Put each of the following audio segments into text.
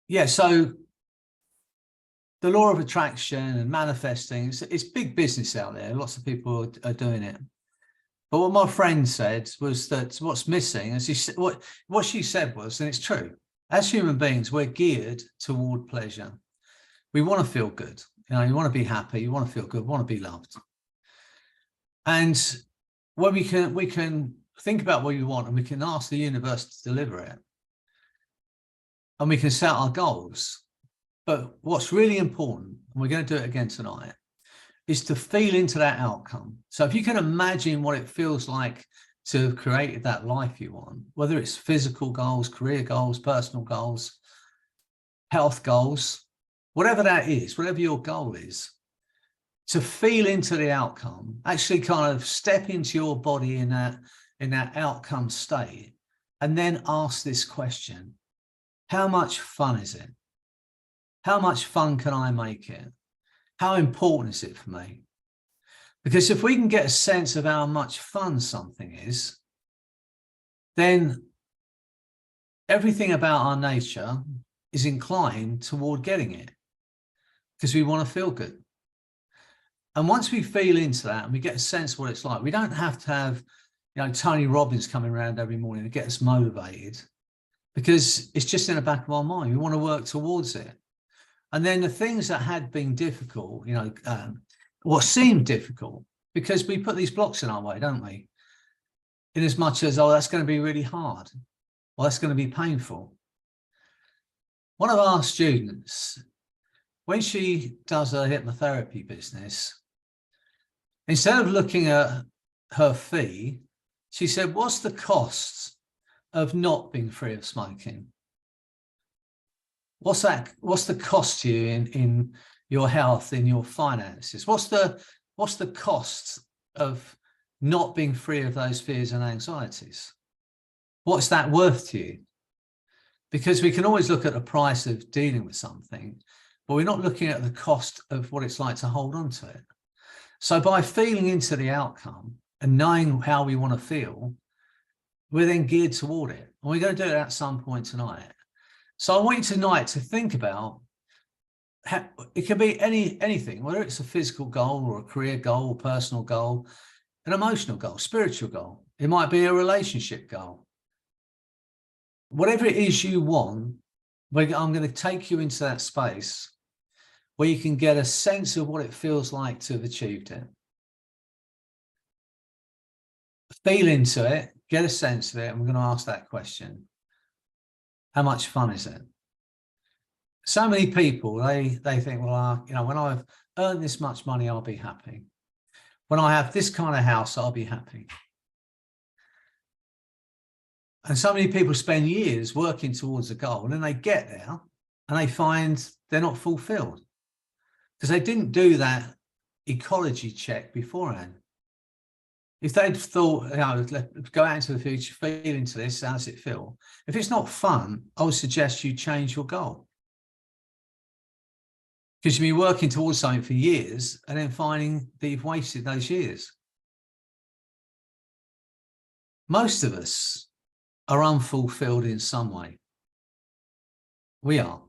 Yeah, so the law of attraction and manifesting, it's big business out there. Lots of people are doing it. But what my friend said was that what's missing, as what she said was, and it's true, as human beings, we're geared toward pleasure. We want to feel good. You want to be happy, you want to feel good, want to be loved. And when we can think about what you want, and we can ask the universe to deliver it, and we can set our goals. But what's really important, and we're going to do it again tonight, is to feel into that outcome. So if you can imagine what it feels like to have created that life you want, whether it's physical goals, career goals, personal goals, health goals, whatever that is, whatever your goal is, to feel into the outcome, actually kind of step into your body in that outcome state, and then ask this question: how much fun is it? How much fun can I make it? How important is it for me? Because if we can get a sense of how much fun something is, then everything about our nature is inclined toward getting it, because we want to feel good. And once we feel into that and we get a sense of what it's like, we don't have to have, Tony Robbins coming around every morning to get us motivated, because it's just in the back of our mind. We want to work towards it. And then the things that had been difficult, what seemed difficult, because we put these blocks in our way, don't we? In as much as, oh, that's going to be really hard. Well, that's going to be painful. One of our students, when she does her hypnotherapy business, instead of looking at her fee, she said, what's the cost of not being free of smoking? What's the cost to you in your health, in your finances? What's the cost of not being free of those fears and anxieties? What's that worth to you? Because we can always look at the price of dealing with something, but we're not looking at the cost of what it's like to hold on to it. So by feeling into the outcome and knowing how we want to feel, we're then geared toward it. And we're going to do it at some point tonight. So I want you tonight to think about it can be anything, whether it's a physical goal or a career goal, personal goal, an emotional goal, spiritual goal. It might be a relationship goal. Whatever it is you want, I'm going to take you into that space where you can get a sense of what it feels like to have achieved it. Feel into it, get a sense of it, and we're going to ask that question. How much fun is it? So many people, they think, well, when I've earned this much money, I'll be happy. When I have this kind of house, I'll be happy. And so many people spend years working towards a goal, and then they get there and they find they're not fulfilled because they didn't do that ecology check beforehand. If they'd thought, let's go out into the future, feel into this, how does it feel? If it's not fun, I would suggest you change your goal. Because you've been working towards something for years and then finding that you've wasted those years. Most of us are unfulfilled in some way. We are.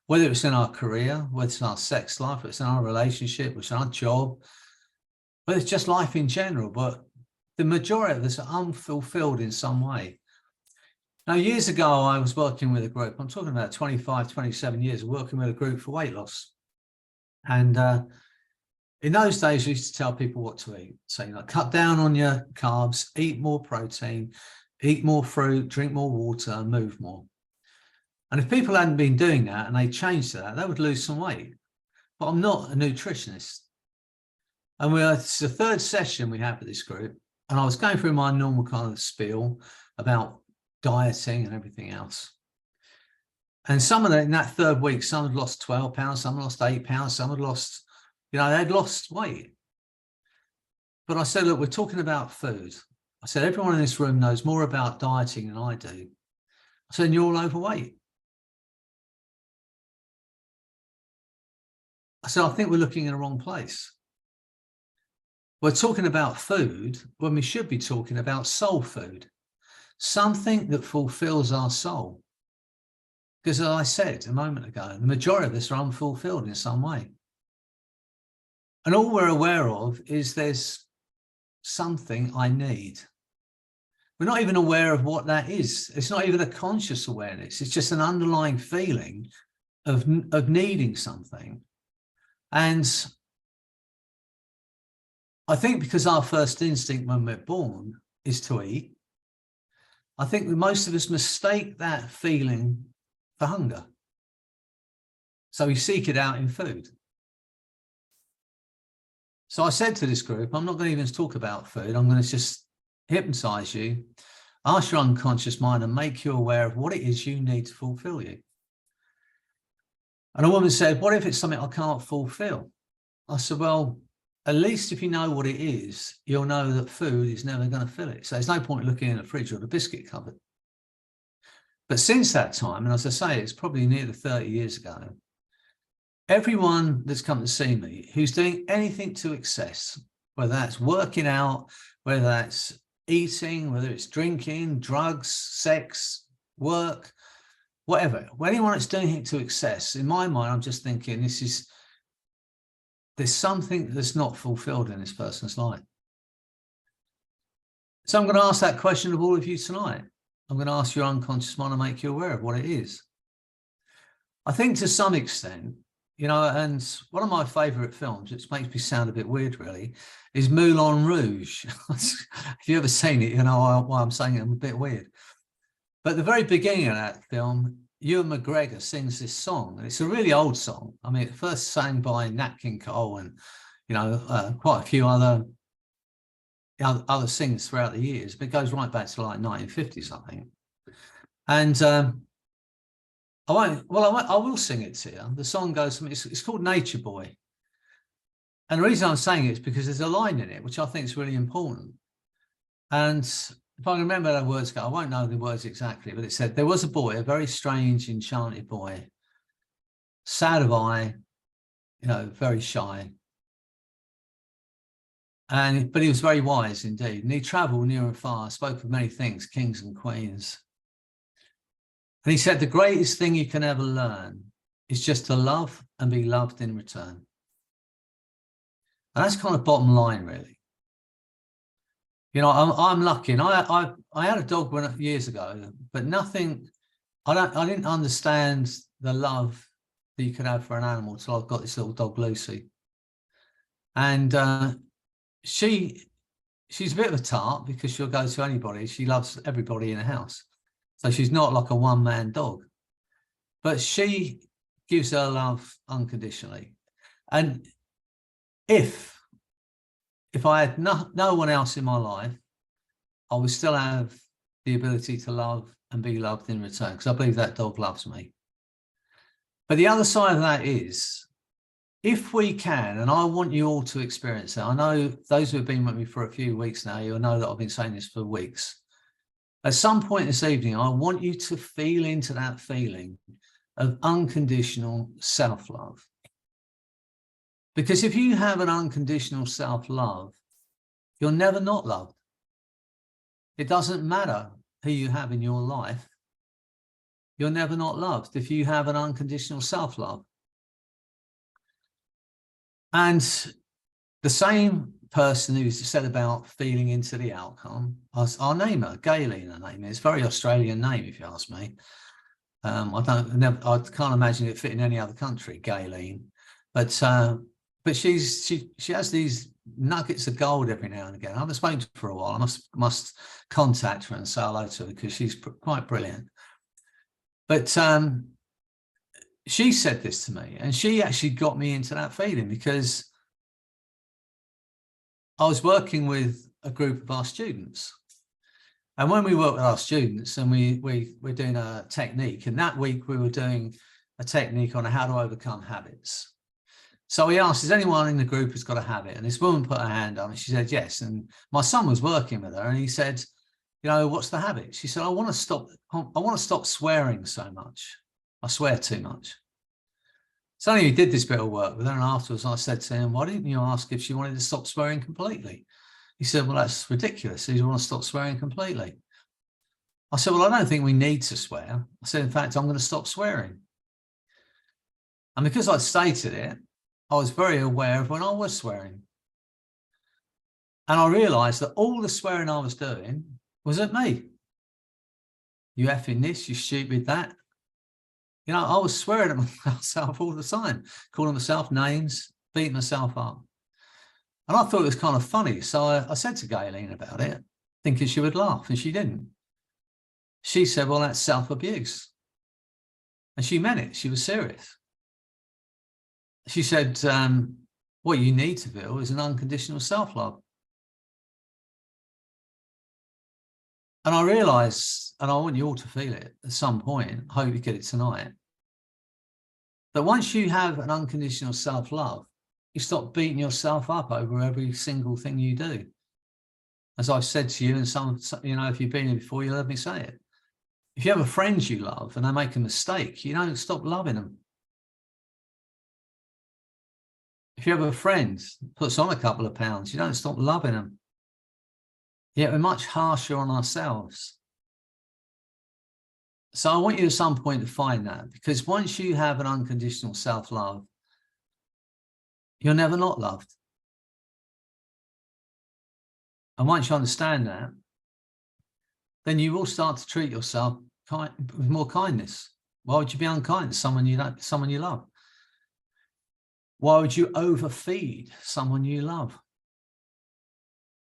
Whether it's in our career, whether it's in our sex life, whether it's in our relationship, whether it's in our job, but it's just life in general. But the majority of us are unfulfilled in some way. Now, years ago, I was working with a group. I'm talking about 25, 27 years of working with a group for weight loss. And in those days, we used to tell people what to eat. So, cut down on your carbs, eat more protein, eat more fruit, drink more water, and move more. And if people hadn't been doing that and they changed that, they would lose some weight. But I'm not a nutritionist. And it's the third session we have with this group. And I was going through my normal kind of spiel about dieting and everything else. And some of them in that third week, some had lost 12 pounds, some had lost 8 pounds, some had lost, they'd lost weight. But I said, look, we're talking about food. I said, everyone in this room knows more about dieting than I do. I said, you're all overweight. I said, I think we're looking in the wrong place. We're talking about food when we should be talking about soul food, something that fulfills our soul. Because as I said a moment ago, the majority of us are unfulfilled in some way. And all we're aware of is there's something I need. We're not even aware of what that is. It's not even a conscious awareness. It's just an underlying feeling of needing something. And I think because our first instinct when we're born is to eat, I think that most of us mistake that feeling for hunger. So we seek it out in food. So I said to this group, I'm not going to even talk about food. I'm going to just hypnotize you, ask your unconscious mind and make you aware of what it is you need to fulfill you. And a woman said, what if it's something I can't fulfill? I said, well, at least if you know what it is, you'll know that food is never going to fill it. So there's no point looking in the fridge or the biscuit cupboard. But since that time, and as I say, it's probably nearly 30 years ago, everyone that's come to see me who's doing anything to excess, whether that's working out, whether that's eating, whether it's drinking, drugs, sex, work, whatever, when anyone that's doing it to excess, in my mind, I'm just thinking there's something that's not fulfilled in this person's life. So I'm going to ask that question of all of you tonight. I'm going to ask your unconscious mind to make you aware of what it is. I think to some extent, you know, and one of my favorite films, which makes me sound a bit weird really, is Moulin Rouge. If you've ever seen it, you know why I'm saying it, I'm a bit weird. But at the very beginning of that film, Ewan McGregor sings this song, and it's a really old song. I mean, it first sang by Nat King Cole and, you know, quite a few other singers throughout the years, but it goes right back to like 1950s, I think. And I will sing it to you. The song goes, it's called Nature Boy. And the reason I'm saying it is because there's a line in it, which I think is really important. And if I remember the words, I won't know the words exactly, but it said, there was a boy, a very strange, enchanted boy, sad of eye, you know, very shy. But he was very wise indeed. And he traveled near and far, spoke of many things, kings and queens. And he said, the greatest thing you can ever learn is just to love and be loved in return. And that's kind of bottom line, really. You know, I'm lucky, and I had a dog years ago, but nothing. I didn't understand the love that you could have for an animal until I've got this little dog Lucy, and she's a bit of a tart because she'll go to anybody. She loves everybody in the house, so she's not like a one-man dog, but she gives her love unconditionally. And if I had no one else in my life, I would still have the ability to love and be loved in return, because I believe that dog loves me. But the other side of that is, if we can, and I want you all to experience that. I know those who have been with me for a few weeks now, you'll know that I've been saying this for weeks. At some point this evening, I want you to feel into that feeling of unconditional self-love. Because if you have an unconditional self-love, you're never not loved. It doesn't matter who you have in your life. You're never not loved if you have an unconditional self-love. And the same person who said about feeling into the outcome, I'll name her, Gayleen, her name is. It's a very Australian name, if you ask me. I can't imagine it fit in any other country, Gayleen. But she has these nuggets of gold every now and again. I haven't spoken to her for a while. I must contact her and say hello to her, because she's quite brilliant. But she said this to me, and she actually got me into that feeling, because I was working with a group of our students. And when we work with our students, and we're doing a technique, and that week we were doing a technique on how to overcome habits. So we asked, is anyone in the group who's got a habit? And this woman put her hand up and she said, yes. And my son was working with her, and he said, you know, what's the habit? She said, I want to stop swearing so much. I swear too much. So he did this bit of work with her, and afterwards I said to him, why didn't you ask if she wanted to stop swearing completely? He said, well, that's ridiculous. You want to stop swearing completely. I said, well, I don't think we need to swear. I said, in fact, I'm going to stop swearing. And because I stated it, I was very aware of when I was swearing. And I realized that all the swearing I was doing was at me. You effing this, you stupid that. You know, I was swearing at myself all the time, calling myself names, beating myself up. And I thought it was kind of funny. So I said to Gayleen about it, thinking she would laugh, and she didn't. She said, well, that's self-abuse. And she meant it. She was serious. She said, what you need to feel is an unconditional self-love. And I realized, and I want you all to feel it at some point, I hope you get it tonight, that once you have an unconditional self-love, you stop beating yourself up over every single thing you do. As I've said to you, and some, you know, if you've been here before, you'll heard me say it. If you have a friend you love and they make a mistake, you don't stop loving them. If you have a friend who puts on a couple of pounds, you don't stop loving them. Yet we're much harsher on ourselves. So I want you at some point to find that, because once you have an unconditional self-love, you're never not loved. And once you understand that, then you will start to treat yourself with more kindness. Why would you be unkind to someone you love? Why would you overfeed someone you love?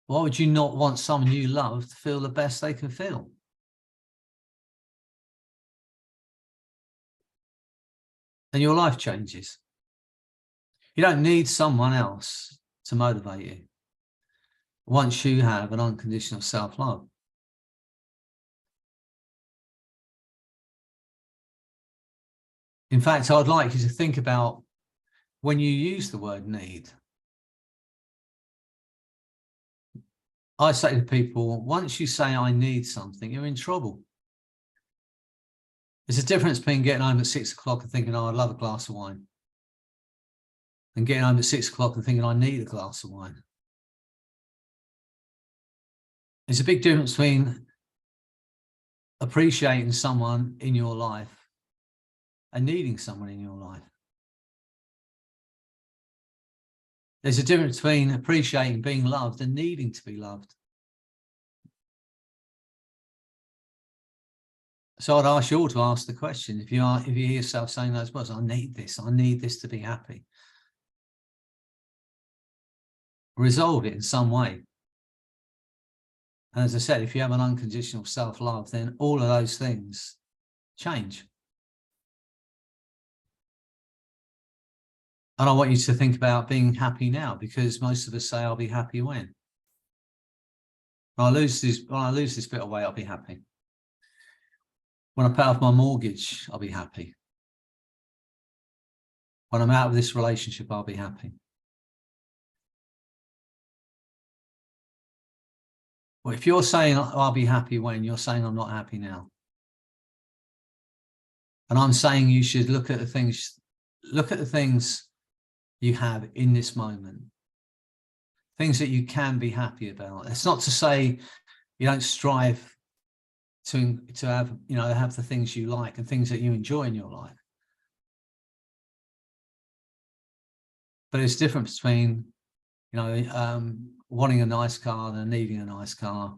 Why would you not want someone you love to feel the best they can feel? And your life changes. You don't need someone else to motivate you once you have an unconditional self-love. In fact, I'd like you to think about when you use the word need. I say to people, once you say, I need something, you're in trouble. There's a difference between getting home at 6 o'clock and thinking, oh, I'd love a glass of wine, and getting home at 6 o'clock and thinking, I need a glass of wine. There's a big difference between appreciating someone in your life and needing someone in your life. There's a difference between appreciating being loved and needing to be loved. So I'd ask you all to ask the question, if you hear yourself saying those words, I need this to be happy. Resolve it in some way. And as I said, if you have an unconditional self-love, then all of those things change. And I want you to think about being happy now, because most of us say, I'll be happy when? When I lose this bit of weight, I'll be happy. When I pay off my mortgage, I'll be happy. When I'm out of this relationship, I'll be happy. Well, if you're saying I'll be happy when, you're saying I'm not happy now. And I'm saying you should look at the things you have in this moment, things that you can be happy about. It's not to say you don't strive to have, have the things you like and things that you enjoy in your life. But it's different between, wanting a nice car and needing a nice car.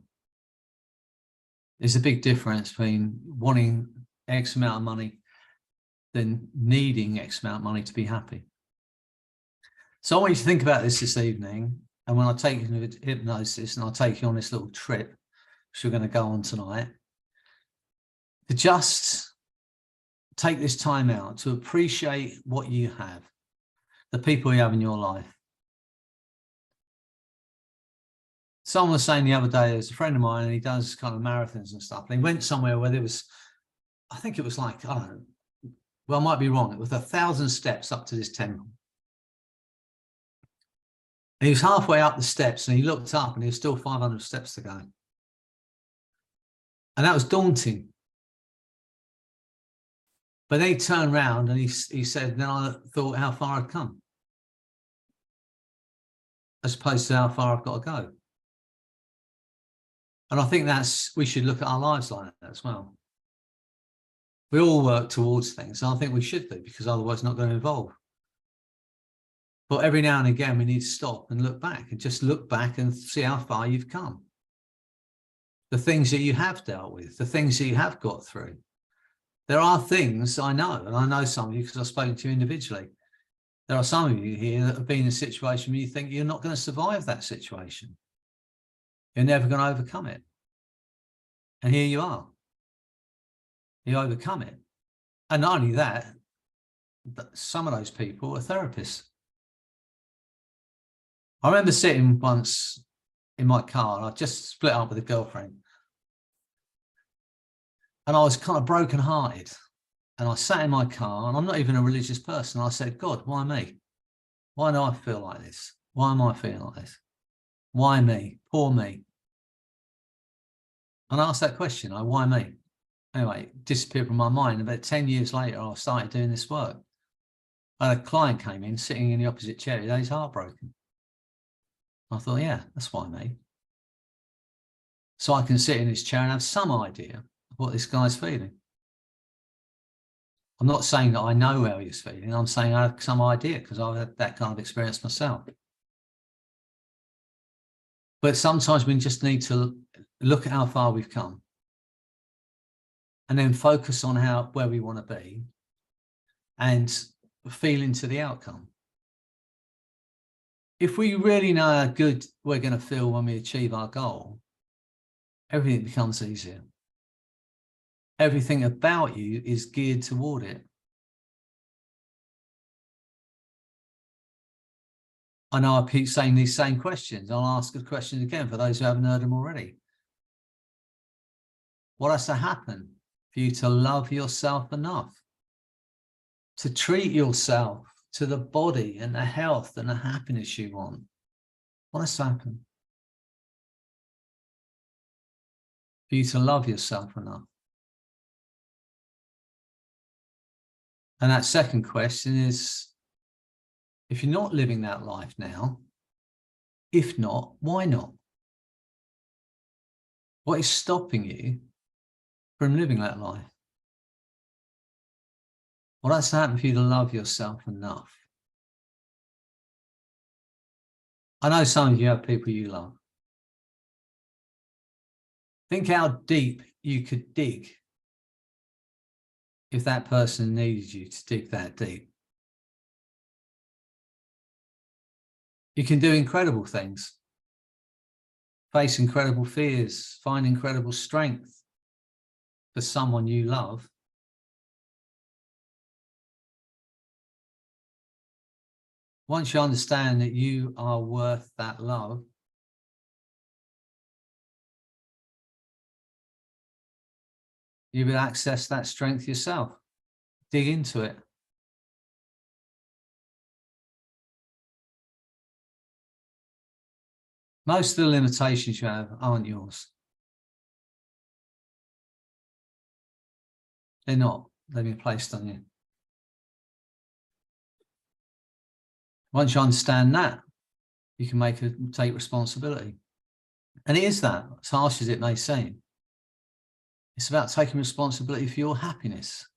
There's a big difference between wanting X amount of money than needing X amount of money to be happy. So I want you to think about this evening, and when I take you to hypnosis and I'll take you on this little trip, which we're going to go on tonight, to just take this time out to appreciate what you have, the people you have in your life. Someone was saying the other day, there's a friend of mine and he does kind of marathons and stuff. And he went somewhere where there was, I think it was like, I don't know, well, I might be wrong. It was 1,000 steps up to this temple. And he was halfway up the steps and he looked up and there was still 500 steps to go. And that was daunting. But then he turned around and he said, then I thought how far I'd come, as opposed to how far I've got to go. And I think we should look at our lives like that as well. We all work towards things, and I think we should do, because otherwise it's not going to evolve. But every now and again, we need to stop and look back, and just look back and see how far you've come. The things that you have dealt with, the things that you have got through. There are things I know, and I know some of you because I've spoken to you individually. There are some of you here that have been in a situation where you think you're not going to survive that situation. You're never going to overcome it. And here you are. You overcome it. And not only that, some of those people are therapists. I remember sitting once in my car, and I just split up with a girlfriend. And I was kind of brokenhearted. And I sat in my car, and I'm not even a religious person. I said, God, why me? Why do I feel like this? Why am I feeling like this? Why me? Poor me. And I asked that question, why me? Anyway, it disappeared from my mind. About 10 years later, I started doing this work. I had a client came in, sitting in the opposite chair. He's heartbroken. I thought, yeah, that's why me. So I can sit in this chair and have some idea of what this guy's feeling. I'm not saying that I know how he's feeling. I'm saying I have some idea because I've had that kind of experience myself. But sometimes we just need to look at how far we've come and then focus on where we want to be and feel into the outcome. If we really know how good we're going to feel when we achieve our goal, everything becomes easier. Everything about you is geared toward it. I know I keep saying these same questions. I'll ask the questions again for those who haven't heard them already. What has to happen for you to love yourself enough to treat yourself to the body and the health and the happiness you want? What has to happen for you to love yourself enough? And that second question is, if you're not living that life now, if not, why not? What is stopping you from living that life? What has to happen for you to love yourself enough? I know some of you have people you love. Think how deep you could dig if that person needed you to dig that deep. You can do incredible things, face incredible fears, find incredible strength for someone you love. Once you understand that you are worth that love, you will access that strength yourself. Dig into it. Most of the limitations you have aren't yours. They're not. They've been placed on you. Once you understand that, you can take responsibility. And it is that, as harsh as it may seem. It's about taking responsibility for your happiness,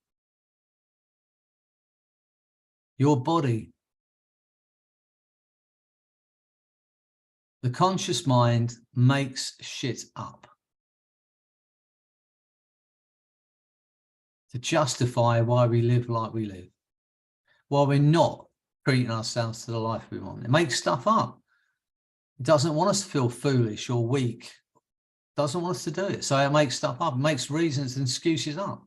your body. The conscious mind makes shit up to justify why we live like we live, why we're not treating ourselves to the life we want. It makes stuff up. It doesn't want us to feel foolish or weak. It doesn't want us to do it. So it makes stuff up. It makes reasons and excuses up.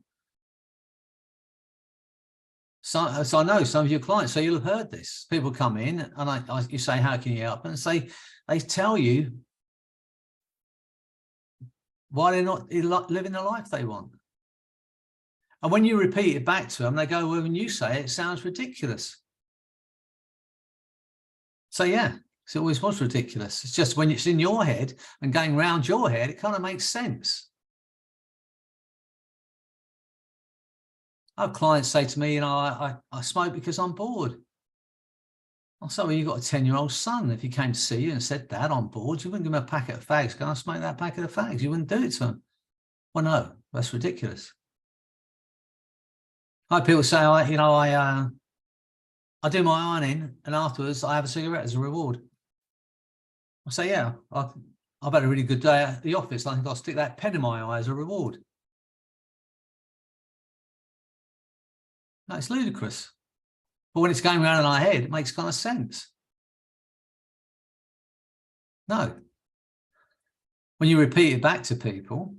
So I know some of your clients, so you'll have heard this. People come in and you say, how can you help? And they tell you why they're not living the life they want. And when you repeat it back to them, they go, well, when you say it, it sounds ridiculous. So yeah, it always was ridiculous. It's just when it's in your head and going round your head, it kind of makes sense. I have clients say to me, I smoke because I'm bored. I said, well, you've got a 10-year-old son. If he came to see you and said, Dad, I'm bored, you wouldn't give him a packet of fags. Go and smoke that packet of fags. You wouldn't do it to him. Well, no, that's ridiculous. Like people say, I do my ironing and afterwards I have a cigarette as a reward. I say, yeah, I've had a really good day at the office. I think I'll stick that pen in my eye as a reward. No, it's ludicrous. But when it's going around in our head, it makes kind of sense. No. When you repeat it back to people,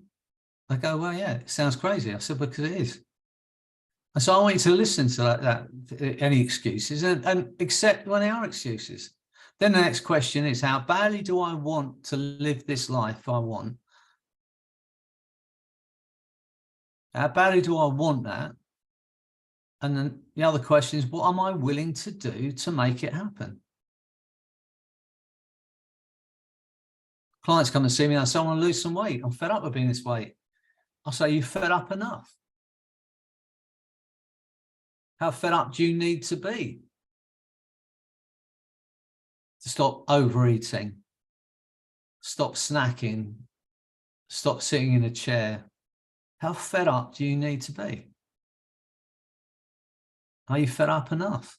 they go, well, yeah, it sounds crazy. I said, because it is. And so I want you to listen to any excuses and accept when they are excuses. Then the next question is, how badly do I want to live this life I want? How badly do I want that? And then the other question is, what am I willing to do to make it happen? Clients come and see me and I say, I want to lose some weight. I'm fed up with being this weight. I say, you fed up enough? How fed up do you need to be to stop overeating, stop snacking, stop sitting in a chair? How fed up do you need to be? Are you fed up enough?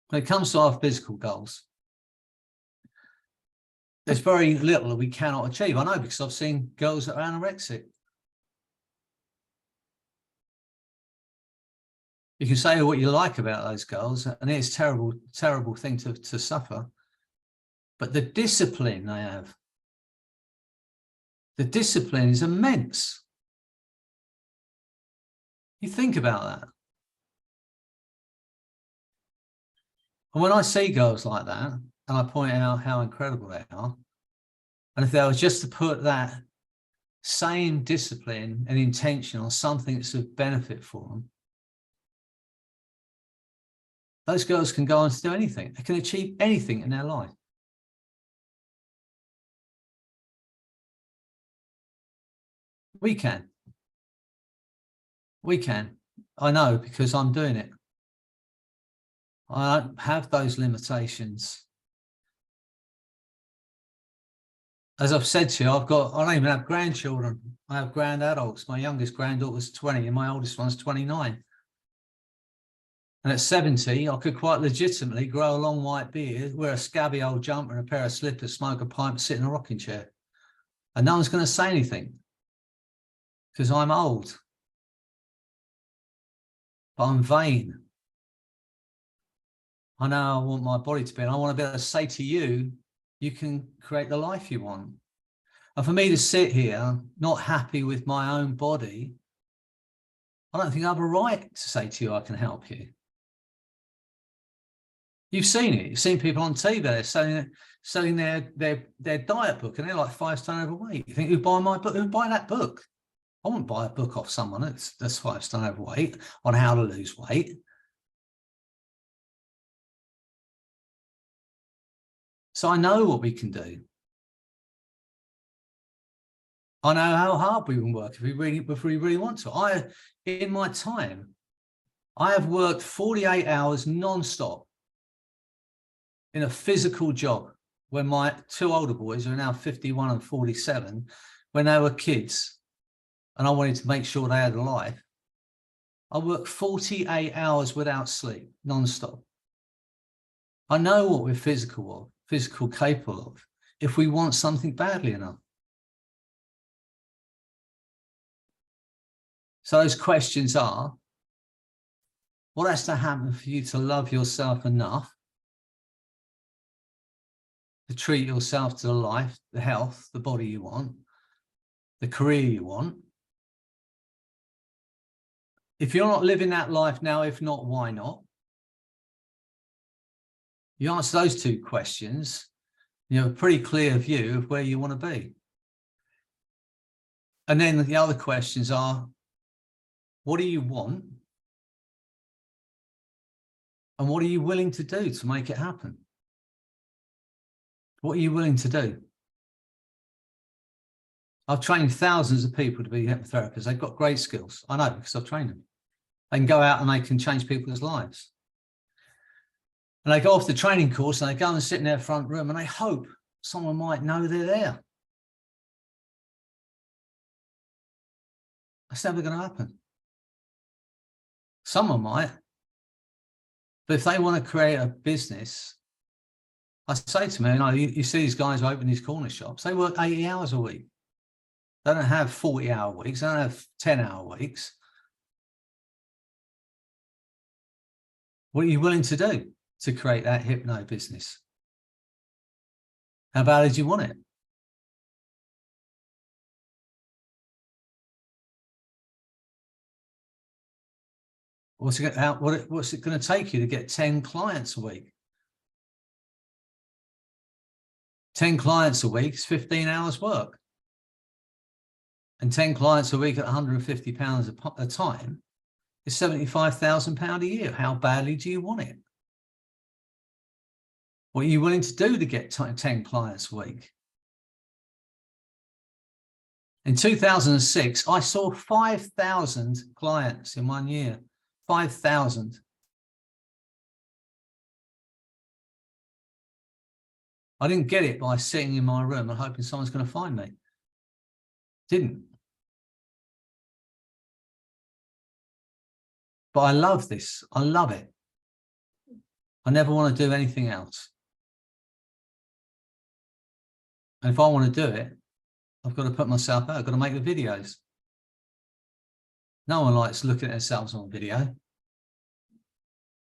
When it comes to our physical goals, there's very little that we cannot achieve. I know, because I've seen girls that are anorexic. You can say what you like about those girls, and it's a terrible, terrible thing to suffer. But the discipline they have, the discipline is immense. You think about that. And when I see girls like that, and I point out how incredible they are, and if they were just to put that same discipline and intention on something that's of benefit for them, those girls can go on to do anything. They can achieve anything in their life. We can. We can. I know, because I'm doing it. I don't have those limitations. As I've said to you, I don't even have grandchildren. I have grand adults. My youngest granddaughter's 20 and my oldest one's 29. And at 70, I could quite legitimately grow a long white beard, wear a scabby old jumper and a pair of slippers, smoke a pipe, sit in a rocking chair. And no one's going to say anything, because I'm old. But I'm vain. I know I want my body to be, and I want to be able to say to you, you can create the life you want. And for me to sit here not happy with my own body, I don't think I have a right to say to you, I can help you. You've seen it. You've seen people on TV. They're selling their diet book, and they're like 5 stone overweight. You think, who'd buy my book? Who'd buy that book? I wouldn't buy a book off someone that's 5 stone overweight on how to lose weight. So I know what we can do. I know how hard we can work if we really want to. In my time, I have worked 48 hours non-stop in a physical job when my 2 older boys, who are now 51 and 47, when they were kids, and I wanted to make sure they had a life, I worked 48 hours without sleep, non-stop. I know what we're physical capable of, if we want something badly enough. So those questions are, what has to happen for you to love yourself enough to treat yourself to the life, the health, the body you want, the career you want? If you're not living that life now, if not, why not? You answer those 2 questions, you have a pretty clear view of where you want to be. And then the other questions are, what do you want? And what are you willing to do to make it happen? What are you willing to do? I've trained thousands of people to be hypnotherapists. They've got great skills. I know, because I've trained them. They can go out and they can change people's lives. And they go off the training course and they go and sit in their front room and they hope someone might know they're there. That's never going to happen. Someone might. But if they want to create a business, I say to them, you see these guys who open these corner shops, they work 80 hours a week. They don't have 40-hour weeks. They don't have 10-hour weeks. What are you willing to do to create that hypno business? How badly do you want it? What's it going to take you to get 10 clients a week? 10 clients a week is 15 hours work. And 10 clients a week at £150 a time is £75,000 a year. How badly do you want it? What are you willing to do to get 10 clients a week? In 2006, I saw 5,000 clients in 1 year. 5,000. I didn't get it by sitting in my room and hoping someone's going to find me. Didn't. But I love this. I love it. I never want to do anything else. And if I want to do it, I've got to put myself out. I've got to make the videos. No one likes looking at themselves on video.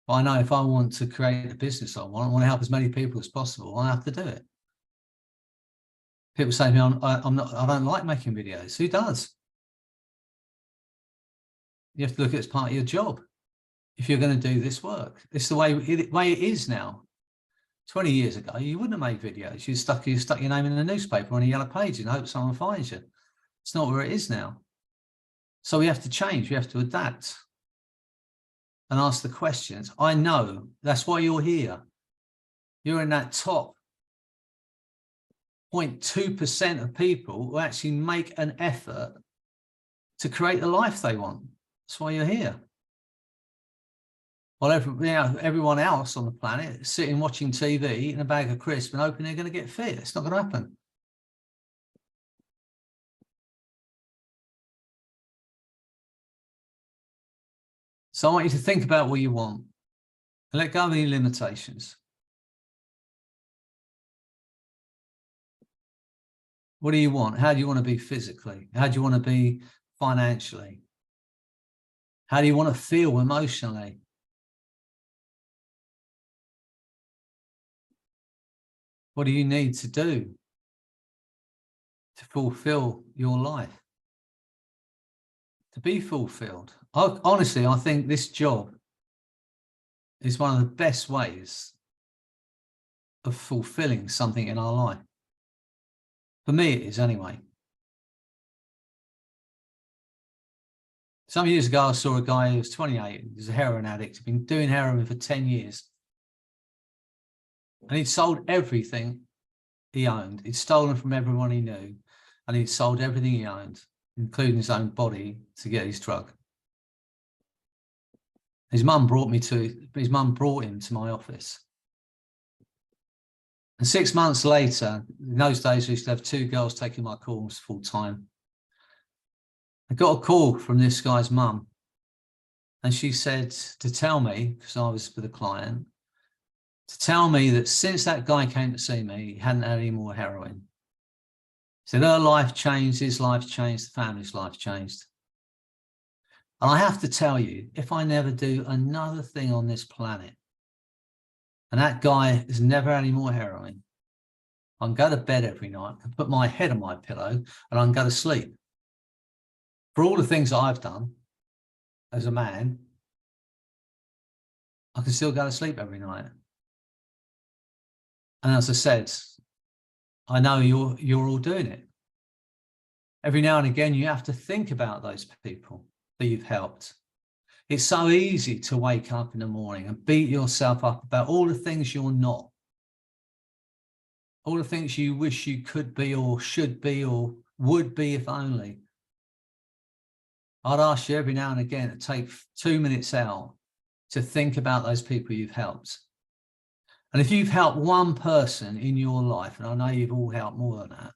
But I know if I want to create a business I want to help as many people as possible, I have to do it. People say to me, I don't like making videos. Who does? You have to look at it as part of your job. If you're going to do this work, it's the way it is now. 20 years ago, you wouldn't have made videos. You stuck your name in the newspaper on a yellow page and hope someone finds you. It's not where it is now. So we have to change. We have to adapt and ask the questions. I know that's why you're here. You're in that top 0.2% of people who actually make an effort to create the life they want. That's why you're here. While everyone else on the planet is sitting watching TV, eating a bag of crisps and hoping they're going to get fit. It's not going to happen. So I want you to think about what you want and let go of any limitations. What do you want? How do you want to be physically? How do you want to be financially? How do you want to feel emotionally? What do you need to do to fulfill your life? To be fulfilled. Honestly, I think this job is one of the best ways of fulfilling something in our life. For me, it is anyway. Some years ago, I saw a guy who was 28. He was a heroin addict. He'd been doing heroin for 10 years. And he'd sold everything he owned. He'd stolen from everyone he knew. And he'd sold everything he owned, including his own body, to get his drug. His mum brought him to my office. And 6 months later, in those days, we used to have 2 girls taking my calls full time. I got a call from this guy's mum. And she said to tell me, because I was with a client, to tell me that since that guy came to see me, he hadn't had any more heroin. Said her life changed, his life changed, the family's life changed. And I have to tell you, if I never do another thing on this planet, and that guy has never had any more heroin, I can go to bed every night and put my head on my pillow and I can go to sleep. For all the things I've done as a man, I can still go to sleep every night. And as I said, I know you're all doing it. Every now and again, you have to think about those people that you've helped. It's so easy to wake up in the morning and beat yourself up about all the things you're not. All the things you wish you could be or should be or would be if only. I'd ask you every now and again to take 2 minutes out to think about those people you've helped. And if you've helped one person in your life, and I know you've all helped more than that,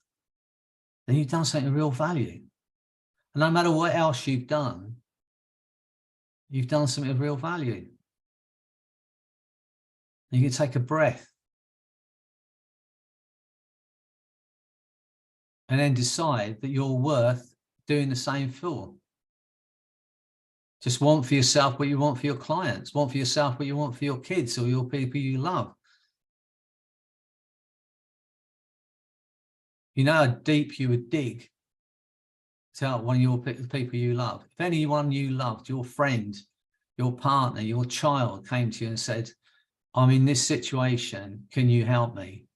then you've done something of real value. And no matter what else you've done something of real value. You can take a breath and then decide that you're worth doing the same for. Just want for yourself what you want for your clients. Want for yourself what you want for your kids or your people you love. You know how deep you would dig to help one of your people you love. If anyone you loved, your friend, your partner, your child came to you and said, I'm in this situation, can you help me?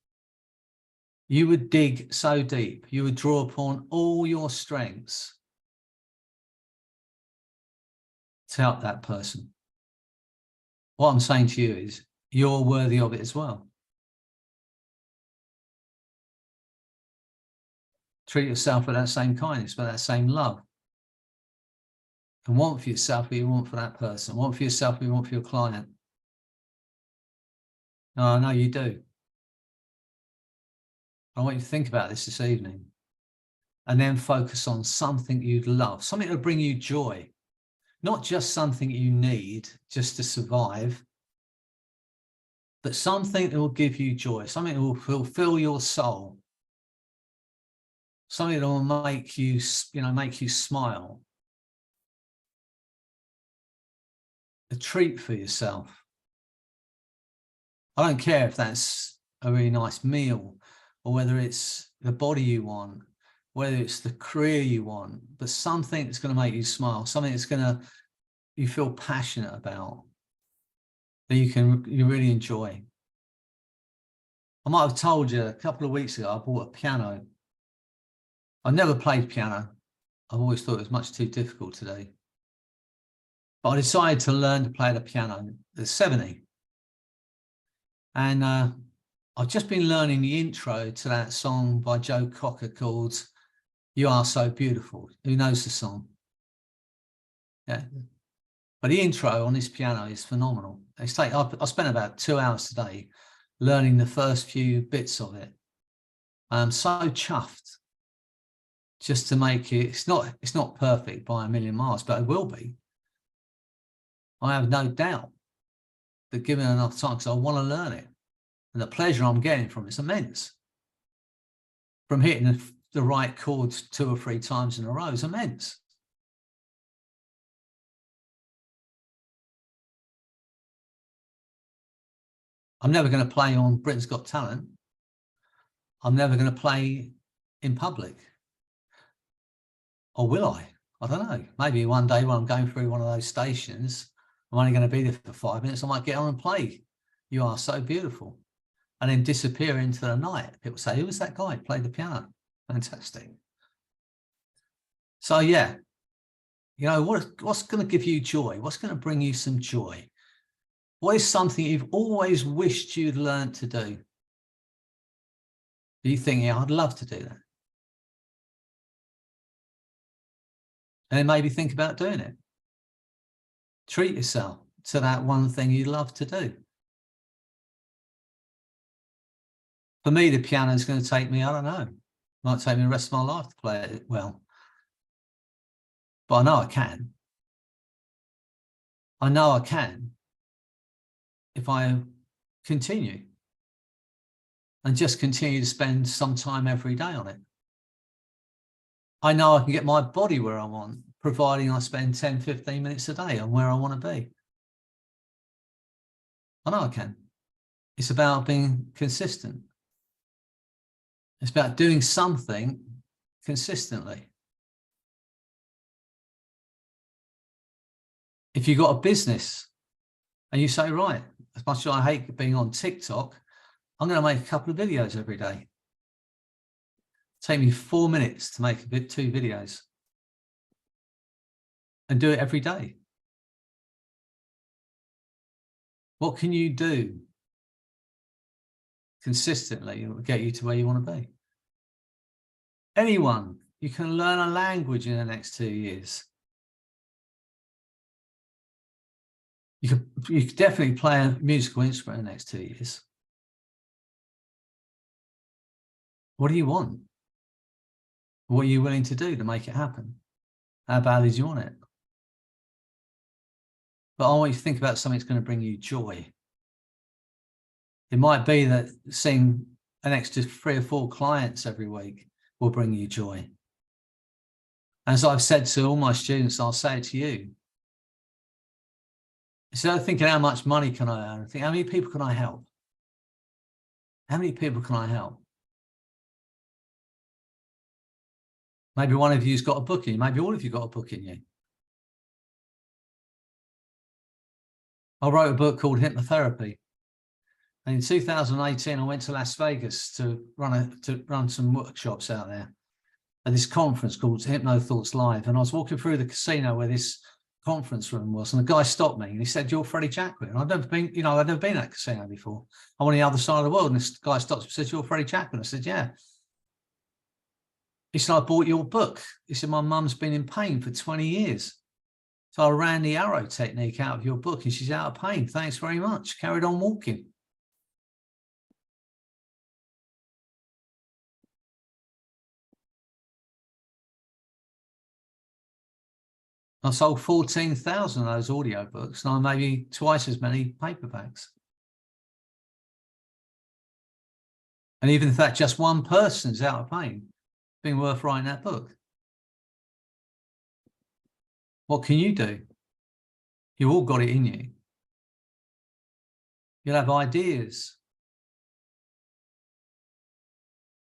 You would dig so deep, you would draw upon all your strengths to help that person. What I'm saying to you is, you're worthy of it as well. Treat yourself with that same kindness, with that same love. And want for yourself what you want for that person. Want for yourself what you want for your client. No, I know you do. I want you to think about this evening. And then focus on something you'd love. Something that will bring you joy. Not just something you need just to survive, but something that will give you joy, something that will fulfill your soul, something that will make you smile. A treat for yourself. I don't care if that's a really nice meal or whether it's the body you want, whether it's the career you want, but something that's going to make you smile, something that's going to you feel passionate about, that you really enjoy. I might have told you a couple of weeks ago, I bought a piano. I never played piano. I've always thought it was much too difficult to do. But I decided to learn to play the piano at 70. And I've just been learning the intro to that song by Joe Cocker called You Are So Beautiful. Who knows the song? Yeah. But the intro on this piano is phenomenal. I spent about 2 hours today learning the first few bits of it. I'm so chuffed just to make it. It's not perfect by a million miles, but it will be. I have no doubt that given enough time, because I want to learn it, and the pleasure I'm getting from it's immense. From hitting the right chords 2 or 3 times in a row is immense. I'm never going to play on Britain's Got Talent. I'm never going to play in public. Or will I? I don't know. Maybe one day when I'm going through one of those stations, I'm only going to be there for 5 minutes. I might get on and play You Are So Beautiful and then disappear into the night. People say, who was that guy who played the piano? Fantastic. So yeah, you know, what's going to give you joy? What's going to bring you some joy? What is something you've always wished you'd learned to do? Do you think, yeah, I'd love to do that? And then maybe think about doing it. Treat yourself to that one thing you love to do. For me, the piano is going to take me, I don't know, might take me the rest of my life to play it well. But I know I can. I know I can if I continue and just continue to spend some time every day on it. I know I can get my body where I want, providing I spend 10, 15 minutes a day on where I want to be. I know I can. It's about being consistent. It's about doing something consistently. If you've got a business and you say, right, as much as I hate being on TikTok, I'm going to make a couple of videos every day. Take me 4 minutes to make 2 videos and do it every day. What can you do consistently that will get you to where you want to be? Anyone. You can learn a language in the next 2 years. You could definitely play a musical instrument in the next 2 years. What do you want? What are you willing to do to make it happen? How badly do you want it? But I want you to think about something that's going to bring you joy. It might be that seeing an extra 3 or 4 clients every week will bring you joy. As I've said to all my students, I'll say it to you. Instead of thinking how much money can I earn, think how many people can I help? How many people can I help? Maybe one of you's got a book in you. Maybe all of you got a book in you. I wrote a book called Hypnotherapy. And in 2018, I went to Las Vegas to run some workshops out there at this conference called Hypnothoughts Live. And I was walking through the casino where this conference room was, and the guy stopped me and he said, "You're Freddie Jacquin." And I'd never been in that casino before. I'm on the other side of the world, and this guy stopped me and said, "You're Freddie Jacquin." I said, "Yeah." He said, "I bought your book." He said, "My mum's been in pain for 20 years. So I ran the arrow technique out of your book and she's out of pain. Thanks very much." Carried on walking. I sold 14,000 of those audio books, and I maybe twice as many paperbacks. And even if that just one person's out of pain, it's been worth writing that book. What can you do? You've all got it in you. You'll have ideas.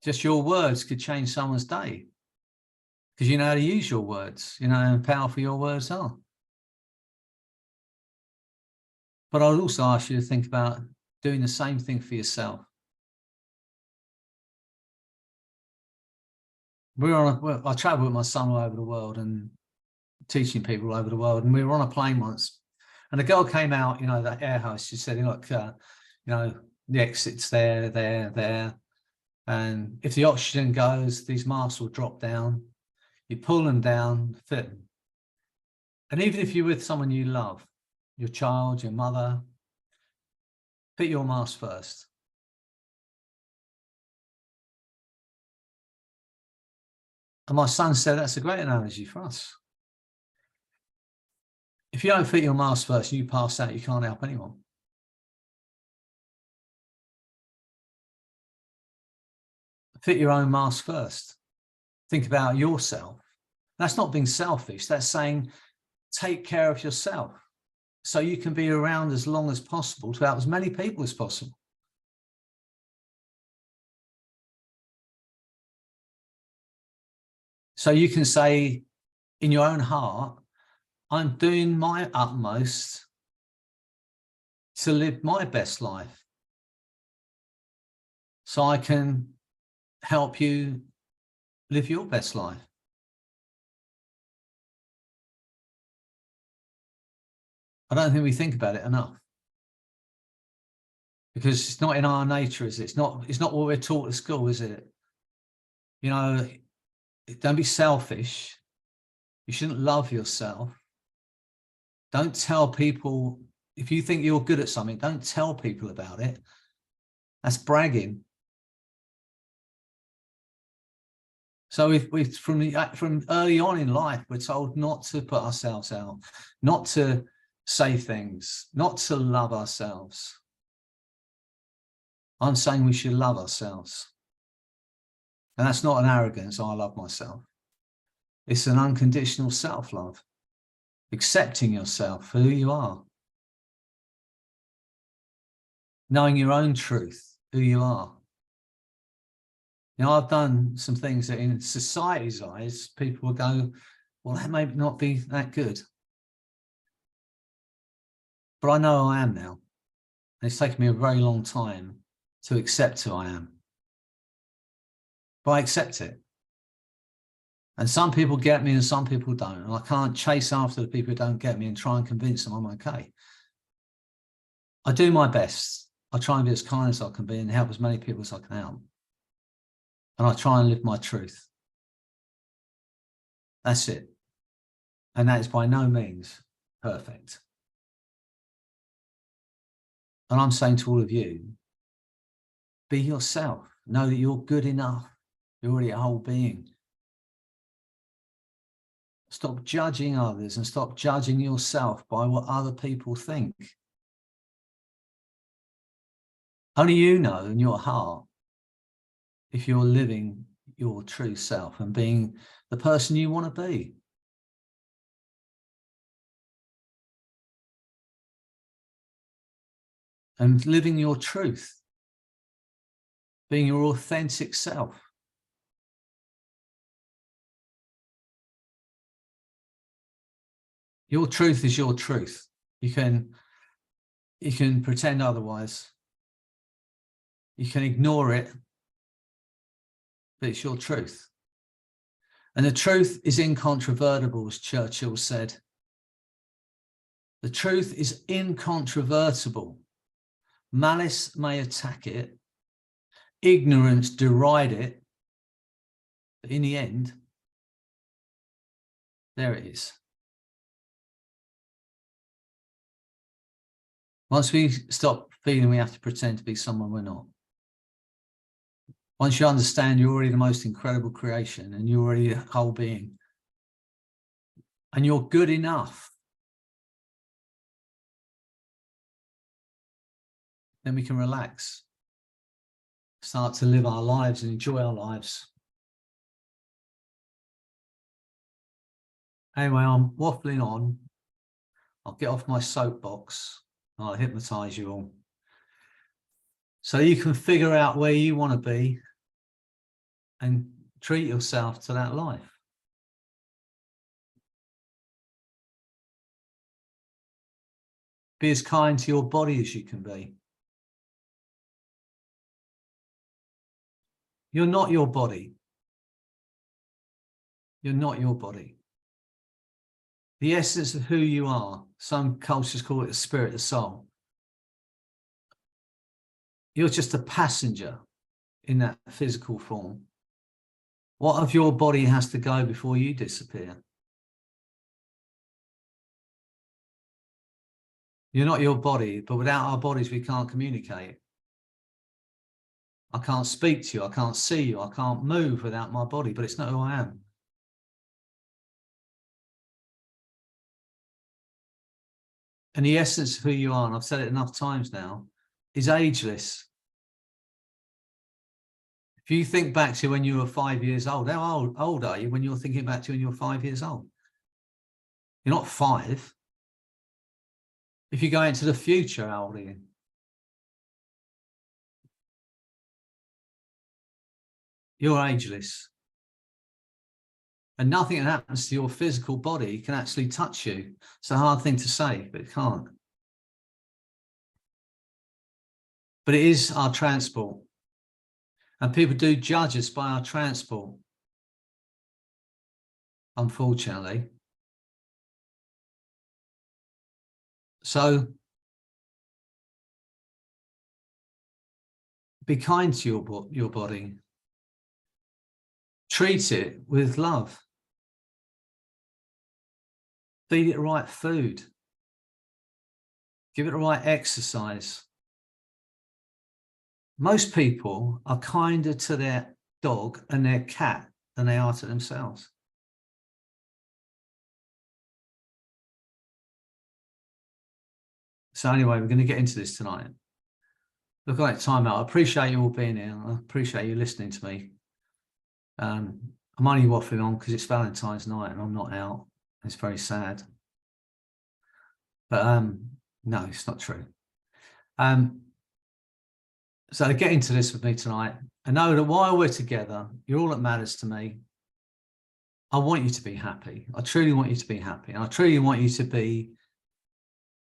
Just your words could change someone's day, because you know how to use your words. You know how powerful your words are. But I would also ask you to think about doing the same thing for yourself. I travel with my son all over the world and teaching people all over the world. And we were on a plane once, and a girl came out, the air host. She said, "Look, the exit's there. And if the oxygen goes, these masks will drop down. You pull them down, fit them. And even if you're with someone you love, your child, your mother, fit your mask first." And my son said, "That's a great analogy for us. If you don't fit your mask first, you pass out, you can't help anyone." Fit your own mask first. Think about yourself. That's not being selfish. That's saying, take care of yourself so you can be around as long as possible to help as many people as possible. So you can say in your own heart, "I'm doing my utmost to live my best life so I can help you live your best life." I don't think we think about it enough, because it's not in our nature, is it? It's not what we're taught at school, is it? Don't be selfish. You shouldn't love yourself. Don't tell people. If you think you're good at something, don't tell people about it. That's bragging. So if we from early on in life, we're told not to put ourselves out, not to say things, not to love ourselves. I'm saying we should love ourselves. And that's not an arrogance, "I love myself." It's an unconditional self-love, accepting yourself for who you are, knowing your own truth, who you are. I've done some things that in society's eyes, people will go, "Well, that may not be that good." But I know I am now. And it's taken me a very long time to accept who I am. But I accept it. And some people get me and some people don't. And I can't chase after the people who don't get me and try and convince them I'm okay. I do my best. I try and be as kind as I can be and help as many people as I can help. And I try and live my truth. That's it. And that is by no means perfect. And I'm saying to all of you, be yourself. Know that you're good enough. You're already a whole being. Stop judging others and stop judging yourself by what other people think. Only you know in your heart if you're living your true self and being the person you want to be. And living your truth, being your authentic self. Your truth is your truth. You can pretend otherwise. You can ignore it, but it's your truth. And the truth is incontrovertible, as Churchill said. The truth is incontrovertible. Malice may attack it, ignorance deride it, but in the end, there it is. Once we stop feeling we have to pretend to be someone we're not. Once you understand you're already the most incredible creation and you're already a whole being, and you're good enough, then we can relax, start to live our lives and enjoy our lives. Anyway, I'm waffling on. I'll get off my soapbox. I'll hypnotize you all. So you can figure out where you want to be and treat yourself to that life. Be as kind to your body as you can be. You're not your body. You're not your body. The essence of who you are, some cultures call it the spirit, the soul. You're just a passenger in that physical form. What of your body has to go before you disappear? You're not your body, but without our bodies, we can't communicate. I can't speak to you. I can't see you. I can't move without my body, but it's not who I am. And the essence of who you are, and I've said it enough times now, is ageless. If you think back to when you were 5 years old, how old are you when you're thinking back to when you're 5 years old? You're not 5. If you go into the future, how old are you? You're ageless. And nothing that happens to your physical body can actually touch you. It's a hard thing to say, but it can't. But it is our transport. And people do judge us by our transport, unfortunately. So be kind to your body. Treat it with love. Feed it the right food. Give it the right exercise. Most people are kinder to their dog and their cat than they are to themselves. So anyway, we're going to get into this tonight. Look at that time out. I appreciate you all being here. I appreciate you listening to me. I'm only waffling on because it's Valentine's night and I'm not out. It's very sad. But no, it's not true. So get into this with me tonight. I know that while we're together, you're all that matters to me. I want you to be happy. I truly want you to be happy. And I truly want you to be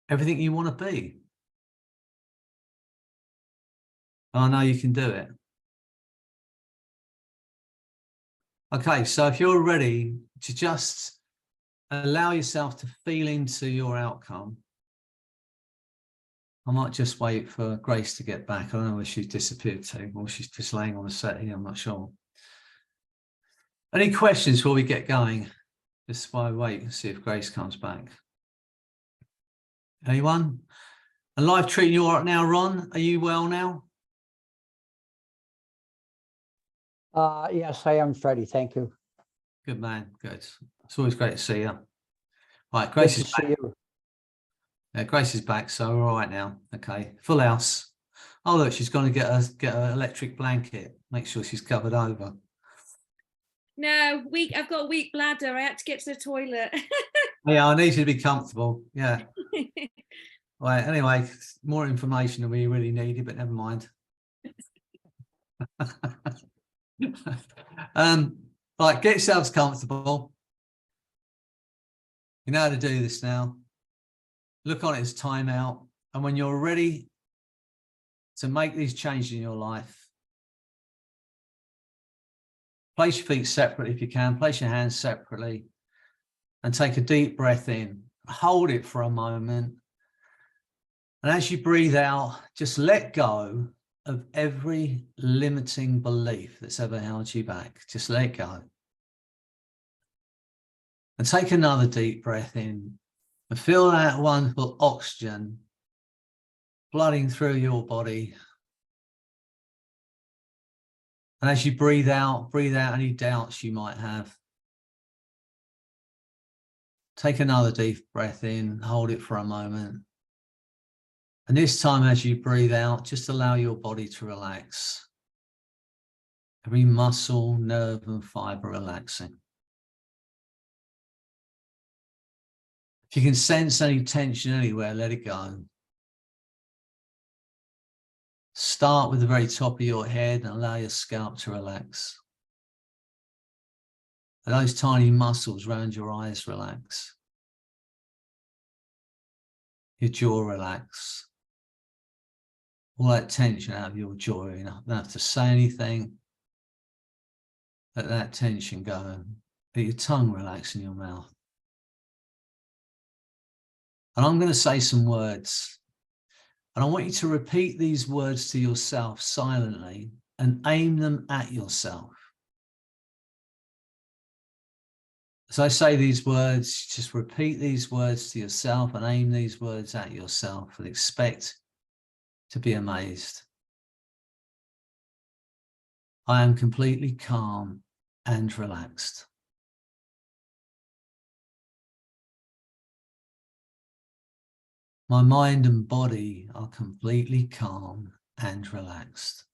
everything you want to be. And I know you can do it. Okay, so if you're ready to just allow yourself to feel into your outcome, I might just wait for Grace to get back. I don't know where she's disappeared to, or she's just laying on the set here. I'm not sure. Any questions before we get going? Just while I wait and see if Grace comes back. Anyone? And life treating you all right now, Ron? Are you well now? Yes, I am, Freddie. Thank you. Good man. Good. It's always great to see you. Right, Good Grace to is see back. you. Yeah, Grace is back, so we're all right now. Okay, full house. Oh look, she's going to get an electric blanket. Make sure she's covered over. No, I've got a weak bladder. I had to get to the toilet. Yeah, I need you to be comfortable. Yeah. Right. Anyway, more information than we really needed, but never mind. Right, get yourselves comfortable. You know how to do this now. Look on it as time out, and when you're ready to make these changes in your life, place your feet separately if you can, place your hands separately, and take a deep breath in. Hold it for a moment. And as you breathe out, just let go of every limiting belief that's ever held you back. Just let go. And take another deep breath in and feel that wonderful oxygen flooding through your body. And as you breathe out any doubts you might have. Take another deep breath in, hold it for a moment. And this time, as you breathe out, just allow your body to relax. Every muscle, nerve, and fiber relaxing. If you can sense any tension anywhere, let it go. Start with the very top of your head and allow your scalp to relax. And those tiny muscles around your eyes relax. Your jaw relax. All that tension out of your jaw. You don't have to say anything. Let that tension go. Let your tongue relax in your mouth. And I'm going to say some words. And I want you to repeat these words to yourself silently and aim them at yourself. As I say these words, just repeat these words to yourself and aim these words at yourself and expect to be amazed. I am completely calm and relaxed. My mind and body are completely calm and relaxed.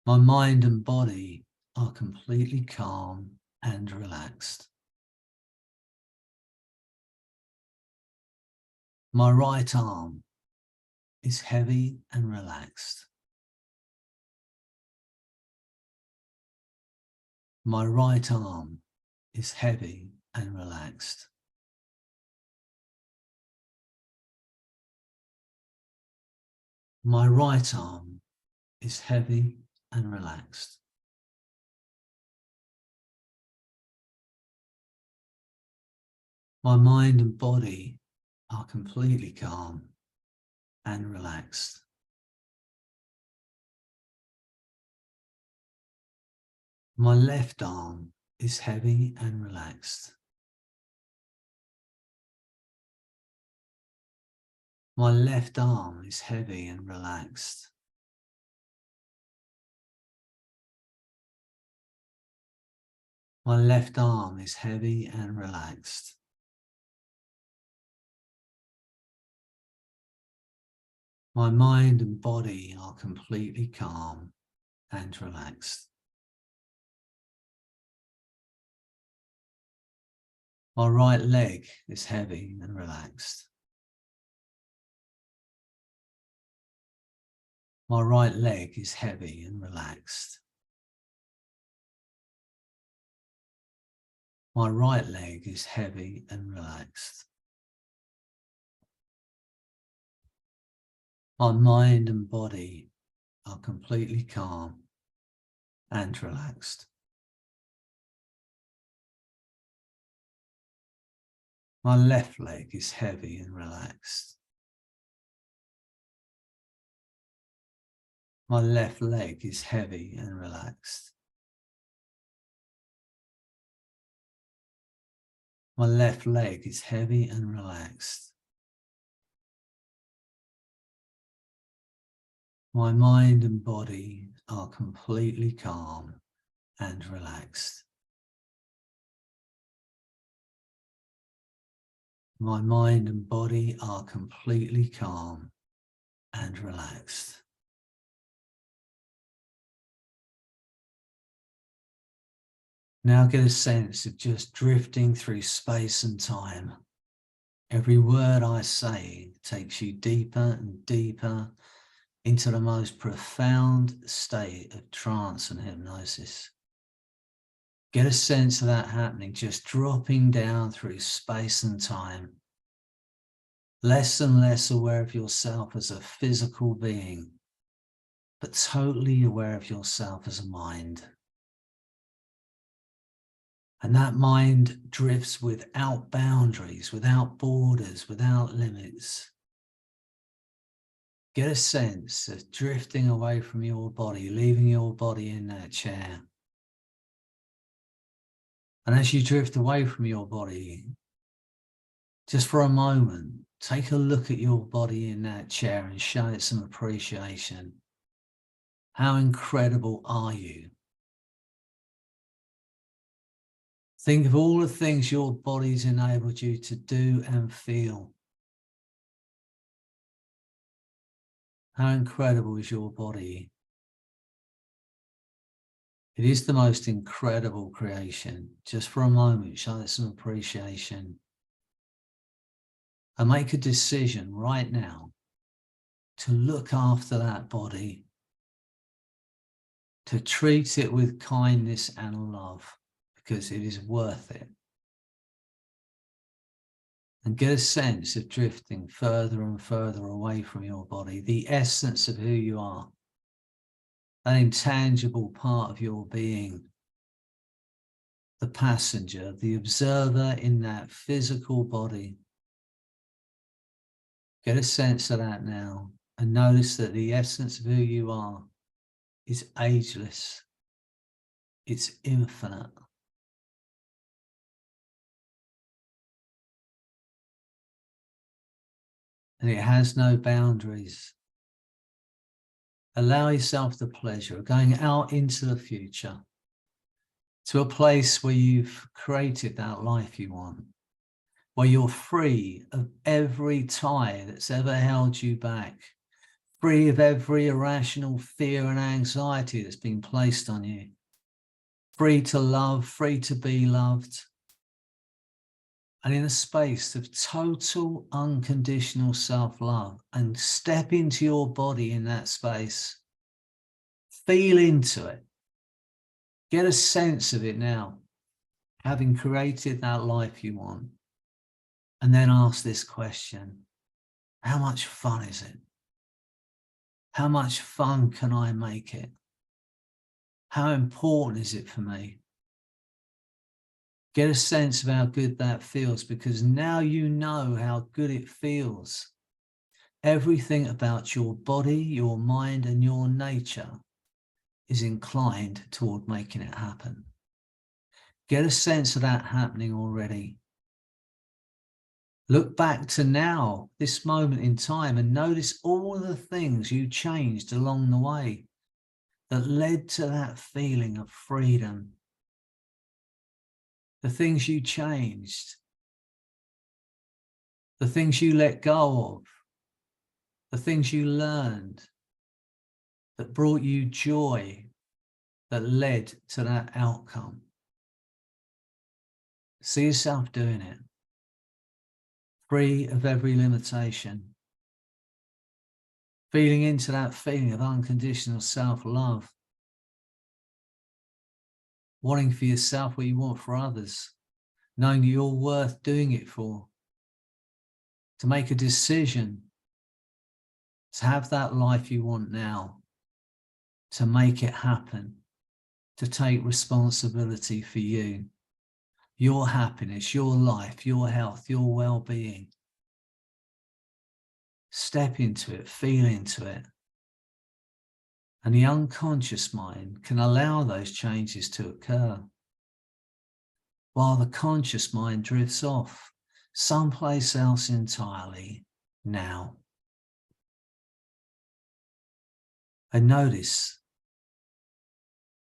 My mind and body are completely calm and relaxed. My right arm is heavy and relaxed. My right arm is heavy and relaxed. My right arm is heavy and relaxed. My mind and body are completely calm and relaxed. My left arm is heavy and relaxed. My left arm is heavy and relaxed. My left arm is heavy and relaxed. My mind and body are completely calm and relaxed. My right leg is heavy and relaxed. My right leg is heavy and relaxed. My right leg is heavy and relaxed. My mind and body are completely calm and relaxed. My left leg is heavy and relaxed. My left leg is heavy and relaxed. My left leg is heavy and relaxed. My mind and body are completely calm and relaxed. My mind and body are completely calm and relaxed. Now get a sense of just drifting through space and time. Every word I say takes you deeper and deeper into the most profound state of trance and hypnosis. Get a sense of that happening, just dropping down through space and time. Less and less aware of yourself as a physical being, but totally aware of yourself as a mind. And that mind drifts without boundaries, without borders, without limits. Get a sense of drifting away from your body, leaving your body in that chair. And as you drift away from your body, just for a moment, take a look at your body in that chair and show it some appreciation. How incredible are you? Think of all the things your body's enabled you to do and feel. How incredible is your body? It is the most incredible creation. Just for a moment, show it some appreciation. And make a decision right now to look after that body, to treat it with kindness and love, because it is worth it. And get a sense of drifting further and further away from your body, the essence of who you are, an intangible part of your being, the passenger, the observer in that physical body. Get a sense of that now and notice that the essence of who you are is ageless. It's infinite. And it has no boundaries. Allow yourself the pleasure of going out into the future, to a place where you've created that life you want, where you're free of every tie that's ever held you back, free of every irrational fear and anxiety that's been placed on you, free to love, free to be loved, and in a space of total unconditional self-love. And step into your body in that space. Feel into it. Get a sense of it now, having created that life you want. And then ask this question: how much fun is it? How much fun can I make it? How important is it for me? Get a sense of how good that feels, because now you know how good it feels. Everything about your body, your mind, and your nature is inclined toward making it happen. Get a sense of that happening already. Look back to now, this moment in time, and notice all the things you changed along the way that led to that feeling of freedom. The things you changed, the things you let go of, the things you learned that brought you joy, that led to that outcome. See yourself doing it, free of every limitation, feeling into that feeling of unconditional self-love, wanting for yourself what you want for others, knowing you're worth doing it for, to make a decision to have that life you want now, to make it happen, to take responsibility for you, your happiness, your life, your health, your well-being. Step into it, feel into it. And the unconscious mind can allow those changes to occur. while the conscious mind drifts off someplace else entirely now. And notice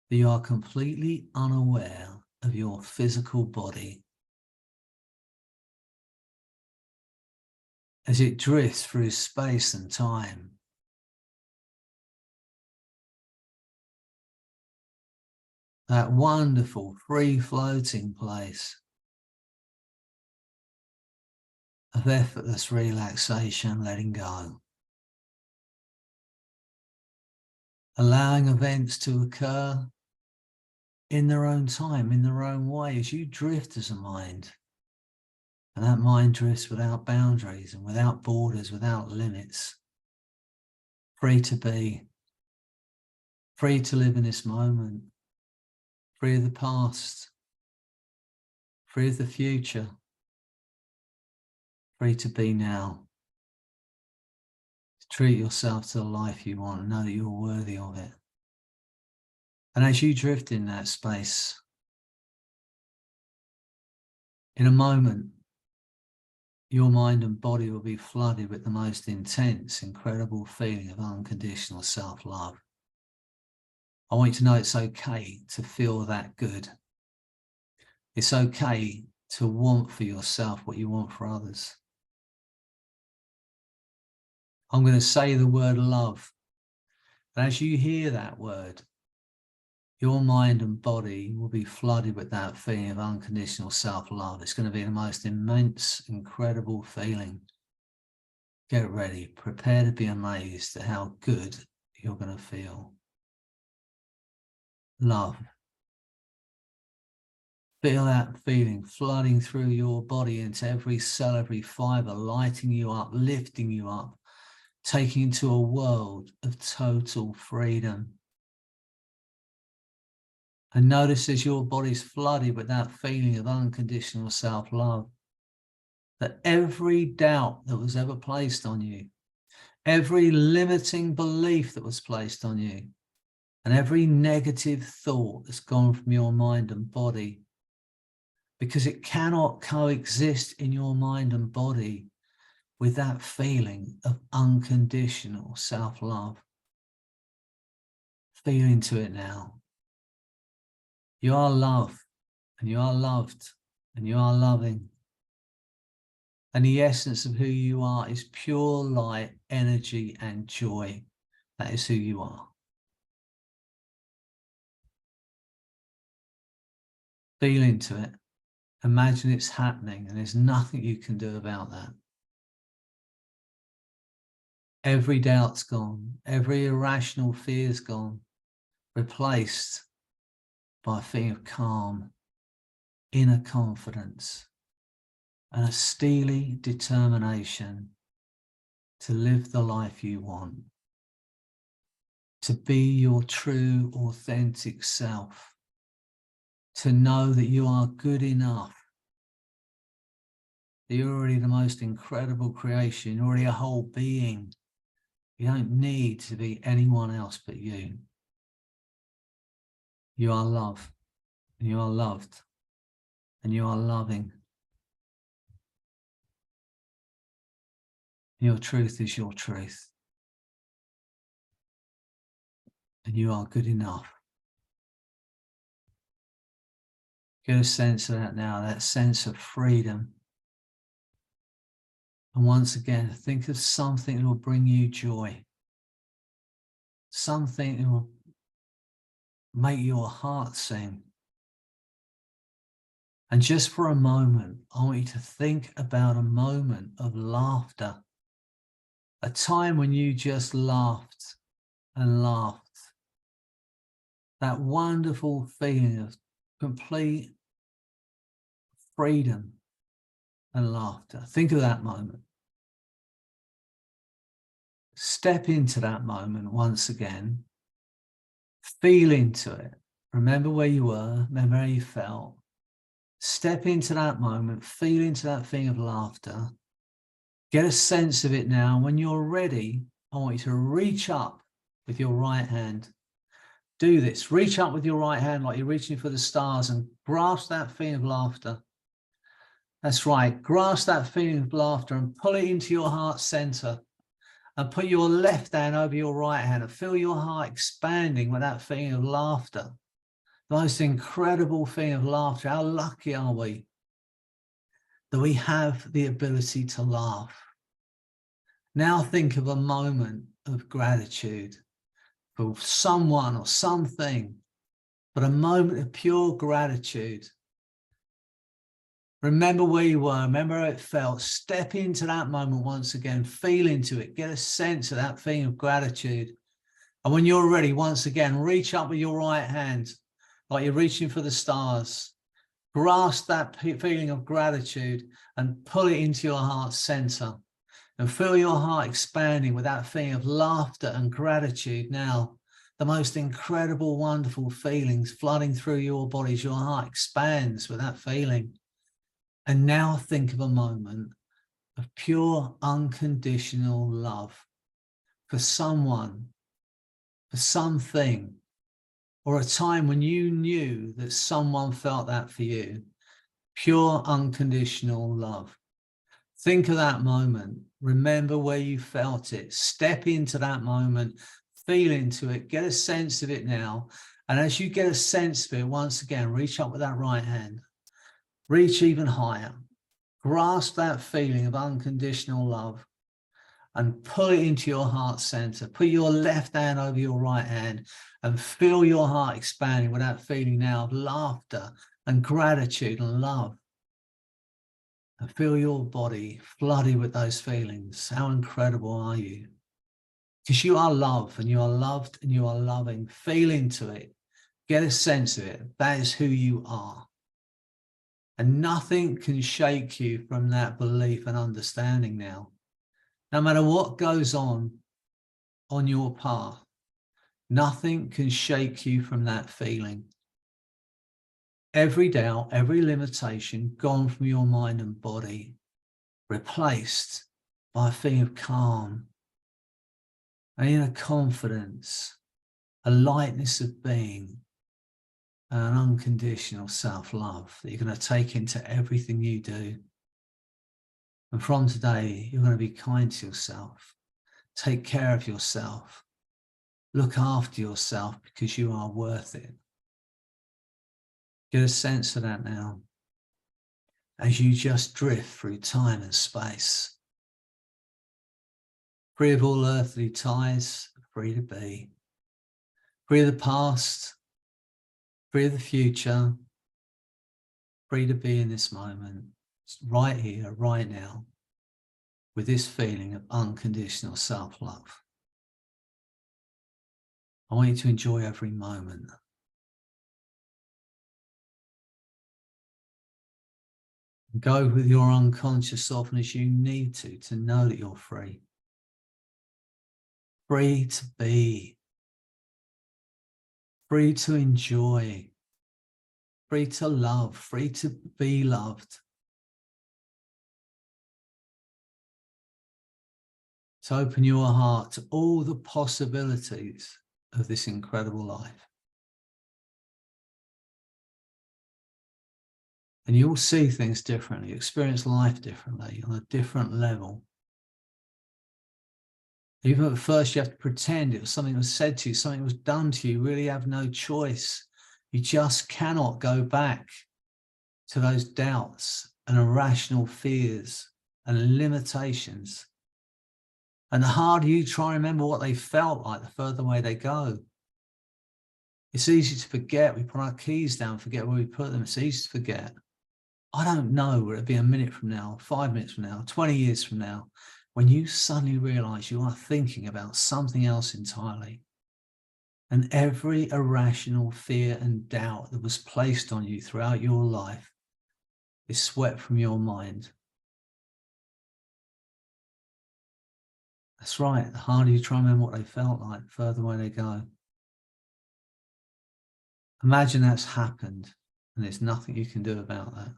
that you are completely unaware of your physical body as it drifts through space and time. That wonderful free-floating place of effortless relaxation, letting go. Allowing events to occur in their own time, in their own way, as you drift as a mind. And that mind drifts without boundaries and without borders, without limits. Free to be, free to live in this moment, free of the past, free of the future, free to be now. To treat yourself to the life you want and know that you're worthy of it. And as you drift in that space, in a moment, your mind and body will be flooded with the most intense, incredible feeling of unconditional self-love. I want you to know it's okay to feel that good. It's okay to want for yourself what you want for others. I'm going to say the word love. And as you hear that word, your mind and body will be flooded with that feeling of unconditional self-love. It's going to be the most immense, incredible feeling. Get ready. Prepare to be amazed at how good you're going to feel. Love. Feel that feeling flooding through your body into every cell, every fiber, lighting you up, lifting you up, taking you to a world of total freedom. And notice as your body's flooded with that feeling of unconditional self-love, that every doubt that was ever placed on you, every limiting belief that was placed on you, and every negative thought that's gone from your mind and body, because it cannot coexist in your mind and body with that feeling of unconditional self-love. Feel into it now. You are love, and you are loved, and you are loving. And the essence of who you are is pure light, energy, and joy. That is who you are. Feel into it. Imagine it's happening, and there's nothing you can do about that. Every doubt's gone. Every irrational fear's gone. Replaced by a feeling of calm, inner confidence, and a steely determination to live the life you want, to be your true, authentic self, to know that you are good enough, that you're already the most incredible creation, you're already a whole being. You don't need to be anyone else but you. You are love, and you are loved, and you are loving. Your truth is your truth. And you are good enough. Get a sense of that now, that sense of freedom. And once again, think of something that will bring you joy. Something that will make your heart sing. And just for a moment, I want you to think about a moment of laughter. A time when you just laughed and laughed. That wonderful feeling of complete freedom and laughter. Think of that moment. Step into that moment once again. Feel into it. Remember where you were. Remember how you felt. Step into that moment. Feel into that feeling of laughter. Get a sense of it now. When you're ready, I want you to reach up with your right hand. Do this. Reach up with your right hand like you're reaching for the stars and grasp that feeling of laughter. That's right. Grasp that feeling of laughter and pull it into your heart center. And put your left hand over your right hand and feel your heart expanding with that feeling of laughter. The most incredible feeling of laughter. How lucky are we that we have the ability to laugh? Now think of a moment of gratitude for someone or something, but a moment of pure gratitude. Remember where you were, remember how it felt. Step into that moment once again, feel into it, get a sense of that feeling of gratitude. And when you're ready, once again, reach up with your right hand, like you're reaching for the stars. Grasp that feeling of gratitude and pull it into your heart center. And feel your heart expanding with that feeling of laughter and gratitude now. The most incredible, wonderful feelings flooding through your body as your heart expands with that feeling. And now think of a moment of pure, unconditional love for someone, for something, or a time when you knew that someone felt that for you. Pure, unconditional love. Think of that moment. Remember where you felt it. Step into that moment. Feel into it. Get a sense of it now. And as you get a sense of it, once again, reach up with that right hand. Reach even higher. Grasp that feeling of unconditional love and pull it into your heart center. Put your left hand over your right hand and feel your heart expanding with that feeling now of laughter and gratitude and love. And feel your body flooded with those feelings. How incredible are you? Because you are love and you are loved and you are loving. Feel into it. Get a sense of it. That is who you are. And nothing can shake you from that belief and understanding now. No matter what goes on your path, nothing can shake you from that feeling. Every doubt, every limitation gone from your mind and body, replaced by a feeling of calm, an inner confidence, a lightness of being, and an unconditional self-love that you're going to take into everything you do. And from today, you're going to be kind to yourself. Take care of yourself. Look after yourself because you are worth it. Get a sense of that now as you just drift through time and space. Free of all earthly ties, free to be. Free of the past, free of the future, free to be in this moment, right here, right now, with this feeling of unconditional self-love. I want you to enjoy every moment. Go with your unconscious softness you need to know that you're free. Free to be. Free to enjoy. Free to love. Free to be loved. To open your heart to all the possibilities of this incredible life. And you'll see things differently, experience life differently, on a different level. Even at first you have to pretend it was something that was said to you, something that was done to you. You really have no choice. You just cannot go back to those doubts and irrational fears and limitations. And the harder you try and remember what they felt like, the further away they go. It's easy to forget. We put our keys down, forget where we put them. It's easy to forget. I don't know where it'll be a minute from now, 5 minutes from now, 20 years from now, when you suddenly realize you are thinking about something else entirely. And every irrational fear and doubt that was placed on you throughout your life is swept from your mind. That's right. The harder you try and remember what they felt like, the further away they go. Imagine that's happened and there's nothing you can do about that.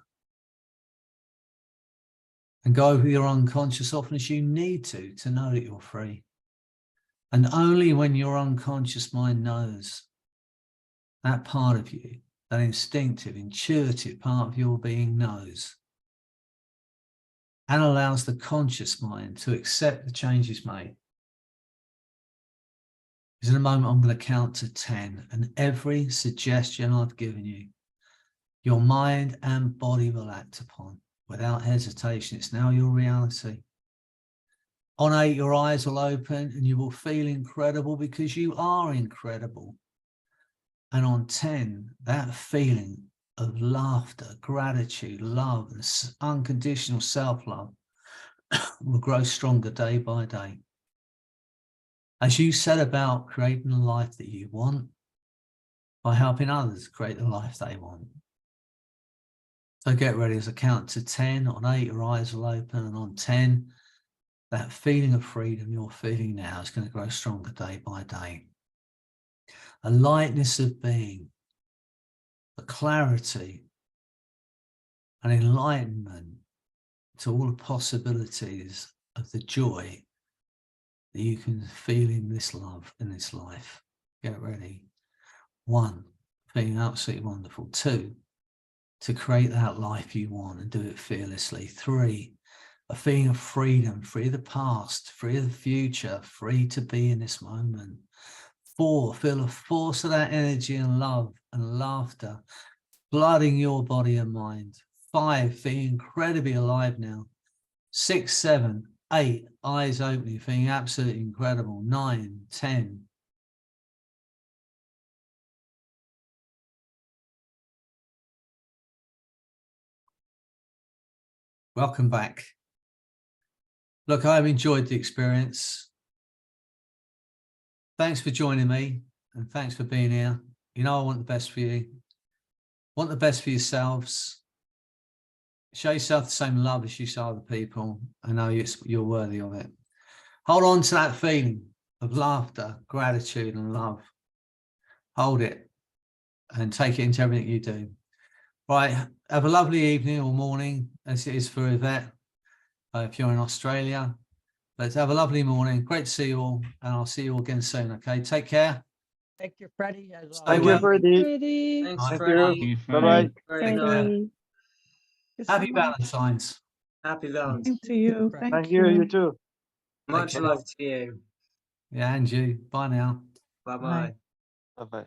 And go with your unconscious softness you need to know that you're free. And only when your unconscious mind knows that part of you, that instinctive, intuitive part of your being knows and allows the conscious mind to accept the changes made. Because in a moment, I'm going to count to 10, and every suggestion I've given you, your mind and body will act upon without hesitation. It's now your reality. On 8, your eyes will open and you will feel incredible because you are incredible. And on 10, that feeling of laughter, gratitude, love, and unconditional self-love will grow stronger day by day. As you set about creating the life that you want by helping others create the life they want. So get ready as I count to 10. On 8, your eyes will open, and on 10, that feeling of freedom you're feeling now is going to grow stronger day by day. A lightness of being, a clarity, an enlightenment to all the possibilities of the joy that you can feel in this love, in this life. Get ready. 1, feeling absolutely wonderful. 2, to create that life you want and do it fearlessly. 3, a feeling of freedom, free of the past, free of the future, free to be in this moment. 4, feel the force of that energy and love and laughter flooding your body and mind. 5, feeling incredibly alive now. 6, 7, 8, eyes opening, feeling absolutely incredible. 9, 10. Welcome back. Look, I've enjoyed the experience. Thanks for joining me and thanks for being here. You know I want the best for you. Want the best for yourselves. Show yourself the same love as you show other people. I know you're worthy of it. Hold on to that feeling of laughter, gratitude and love. Hold it and take it into everything you do. Right, have a lovely evening or morning as it is for Yvette if you're in Australia. Let's have a lovely morning. Great to see you all, and I'll see you all again soon. Okay, take care. Thank you, Freddie. Stay well. Freddie. Freddie. Thanks, Thank Freddie. Bye-bye. Very nice. Freddie. Happy Valentine's. Happy Valentine's. Thank to you. Freddie. Thank Thank you. You you. too. Much care. love to you. Yeah, and you. Bye now. Bye-bye. Bye-bye.